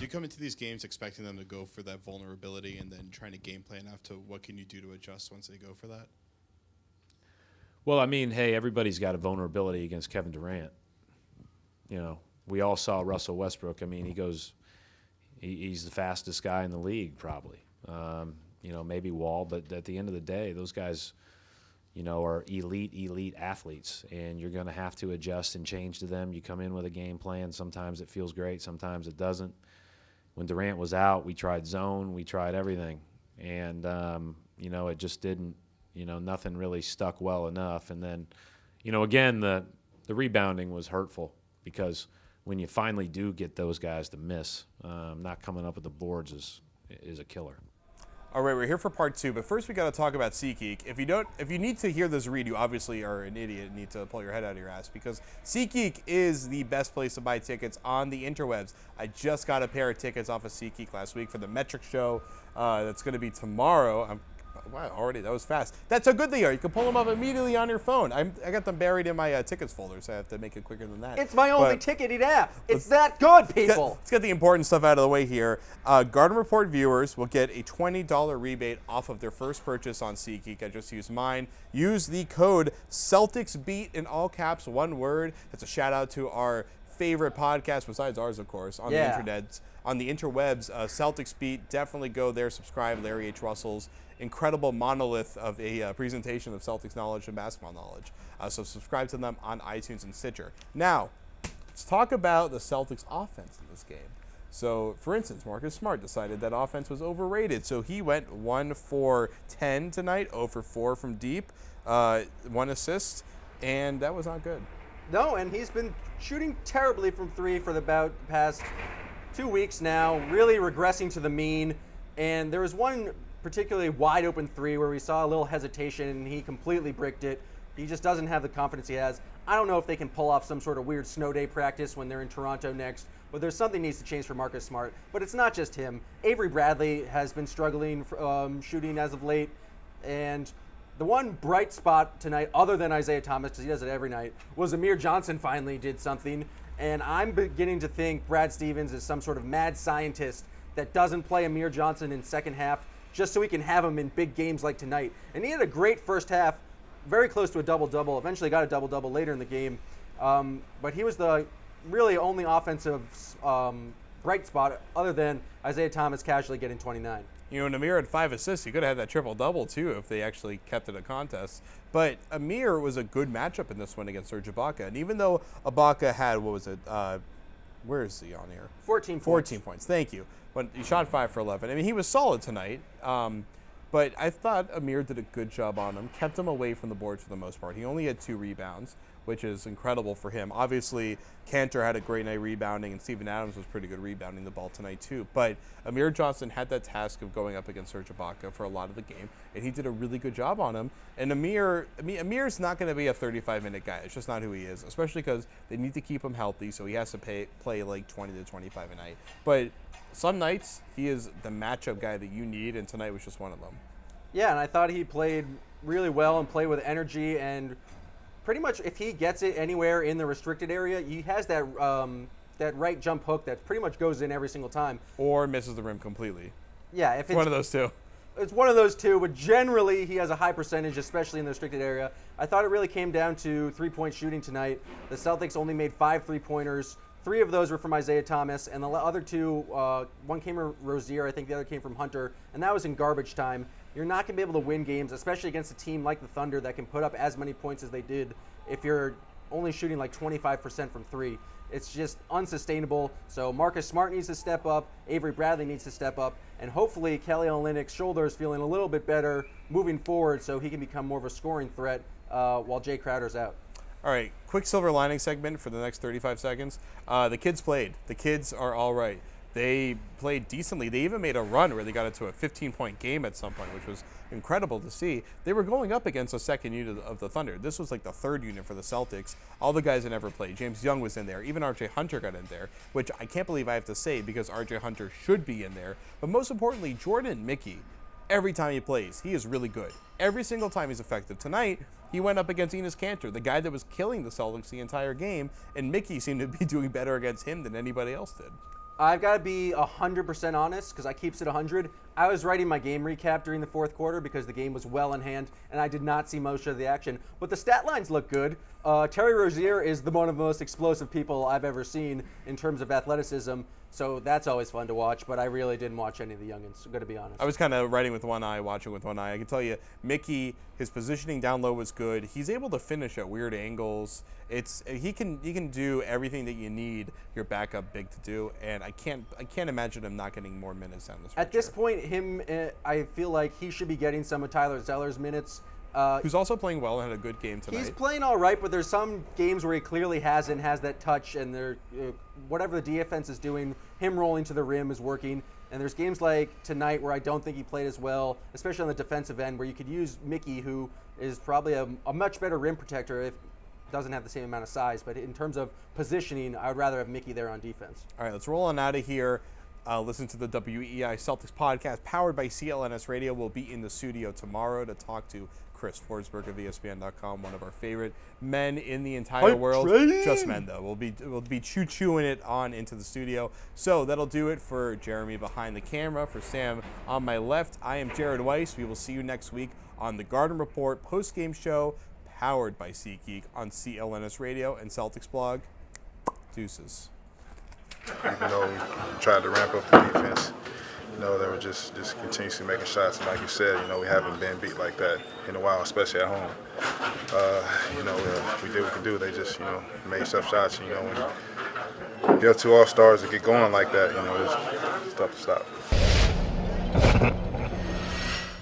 you come into these games expecting them to go for that vulnerability and then trying to game plan after what can you do to adjust once they go for that? Well, I mean, hey, everybody's got a vulnerability against Kevin Durant. You know, we all saw Russell Westbrook. I mean, he's the fastest guy in the league probably. You know, maybe Wall, but at the end of the day, those guys, you know, are elite athletes, and you're going to have to adjust and change to them. You come in with a game plan. Sometimes it feels great. Sometimes it doesn't. When Durant was out, we tried zone. We tried everything. And, you know, it just didn't, you know, nothing really stuck well enough. And then, you know, again, the rebounding was hurtful because when you finally do get those guys to miss, not coming up with the boards is a killer. All right, we're here for part 2, but first we got to talk about SeatGeek. If you need to hear this read, you obviously are an idiot and need to pull your head out of your ass because SeatGeek is the best place to buy tickets on the interwebs. I just got a pair of tickets off of SeatGeek last week for the Metric show that's going to be tomorrow. Wow, already, that was fast. That's how good they are. You can pull them up immediately on your phone. I got them buried in my tickets folder, so I have to make it quicker than that. It's my only ticketing app. It's that good, people. Let's get the important stuff out of the way here. Garden Report viewers will get a $20 rebate off of their first purchase on SeatGeek. I just used mine. Use the code CelticsBeat in all caps, one word. That's a shout out to our favorite podcast, besides ours, of course, on the internet, on the interwebs. Celtics Beat. Definitely go there. Subscribe. Larry H. Russell's incredible monolith of a presentation of Celtics knowledge and basketball knowledge. So subscribe to them on iTunes and Stitcher. Now, let's talk about the Celtics offense in this game. So, for instance, Marcus Smart decided that offense was overrated. So he went 1 for 10 tonight, 0 for 4 from deep, 1 assist, and that was not good. No, and he's been shooting terribly from 3 for the past 2 weeks now, really regressing to the mean. And there was one particularly wide open 3 where we saw a little hesitation and he completely bricked it. He just doesn't have the confidence he has. I don't know if they can pull off some sort of weird snow day practice when they're in Toronto next, but there's something needs to change for Marcus Smart. But it's not just him. Avery Bradley has been struggling shooting as of late, and the one bright spot tonight, other than Isaiah Thomas, because he does it every night, was Amir Johnson finally did something. And I'm beginning to think Brad Stevens is some sort of mad scientist that doesn't play Amir Johnson in second half just so he can have him in big games like tonight. And he had a great first half, very close to a double-double, eventually got a double-double later in the game. But he was the really only offensive bright spot other than Isaiah Thomas casually getting 29. You know, and Amir had 5 assists. He could have had that triple-double, too, if they actually kept it a contest. But Amir was a good matchup in this one against Serge Ibaka. And even though Ibaka had, what was it, where is he on here? 14 points, thank you. When he shot 5 for 11. I mean, he was solid tonight. But I thought Amir did a good job on him, kept him away from the boards for the most part. He only had 2 rebounds, which is incredible for him. Obviously, Cantor had a great night rebounding, and Steven Adams was pretty good rebounding the ball tonight too. But Amir Johnson had that task of going up against Serge Ibaka for a lot of the game, and he did a really good job on him. And Amir's not going to be a 35-minute guy. It's just not who he is, especially because they need to keep him healthy, so he has to play like 20 to 25 a night. But some nights, he is the matchup guy that you need, and tonight was just one of them. Yeah, and I thought he played really well and played with energy, and pretty much if he gets it anywhere in the restricted area, he has that right jump hook that pretty much goes in every single time. Or misses the rim completely. Yeah, if it's one of those two. It's one of those two, but generally he has a high percentage, especially in the restricted area. I thought it really came down to three-point shooting tonight. The Celtics only made 5 three-pointers. 3 of those were from Isaiah Thomas, and the other 2, one came from Rozier, I think the other came from Hunter, and that was in garbage time. You're not going to be able to win games, especially against a team like the Thunder that can put up as many points as they did if you're only shooting like 25% from 3. It's just unsustainable. So Marcus Smart needs to step up, Avery Bradley needs to step up, and hopefully Kelly Olynyk's shoulder is feeling a little bit better moving forward so he can become more of a scoring threat while Jay Crowder's out. All right, quick silver lining segment for the next 35 seconds. The kids played. The kids are all right. They played decently. They even made a run where they got into a 15-point game at some point, which was incredible to see. They were going up against the second unit of the Thunder. This was like the 3rd unit for the Celtics. All the guys that never played. James Young was in there. Even R.J. Hunter got in there, which I can't believe I have to say because R.J. Hunter should be in there. But most importantly, Jordan Mickey, every time he plays, he is really good. Every single time he's effective. Tonight, he went up against Enes Kanter, the guy that was killing the Celtics the entire game, and Mickey seemed to be doing better against him than anybody else did. I've got to be 100% honest because I keeps it 100. I was writing my game recap during the fourth quarter because the game was well in hand, and I did not see most of the action. But the stat lines look good. Terry Rozier is one of the most explosive people I've ever seen in terms of athleticism, so that's always fun to watch. But I really didn't watch any of the youngins, going to be honest. I was kind of writing with one eye, watching with one eye. I can tell you, Mickey, his positioning down low was good. He's able to finish at weird angles. He can do everything that you need your backup big to do, and I can't imagine him not getting more minutes down the stretch. At this point, I feel like he should be getting some of Tyler Zeller's minutes. Who's also playing well and had a good game tonight. He's playing all right, but there's some games where he clearly has that touch, and whatever the defense is doing, him rolling to the rim is working. And there's games like tonight where I don't think he played as well, especially on the defensive end, where you could use Mickey, who is probably a much better rim protector if doesn't have the same amount of size. But in terms of positioning, I would rather have Mickey there on defense. All right, let's roll on out of here. Listen to the WEI Celtics podcast powered by CLNS Radio. We'll be in the studio tomorrow to talk to Chris Forsberg of ESPN.com, one of our favorite men in the entire world. Just men, though. We'll be choo-chooing it on into the studio. So that'll do it for Jeremy behind the camera. For Sam on my left, I am Jared Weiss. We will see you next week on the Garden Report post-game show powered by SeatGeek on CLNS Radio and Celtics Blog. Deuces. Even though we tried to ramp up the defense, they were just continuously making shots. And like you said, we haven't been beat like that in a while, especially at home. We did what we could do. They just, made tough shots. When you get 2 All-Stars to get going like that, it's tough to stop.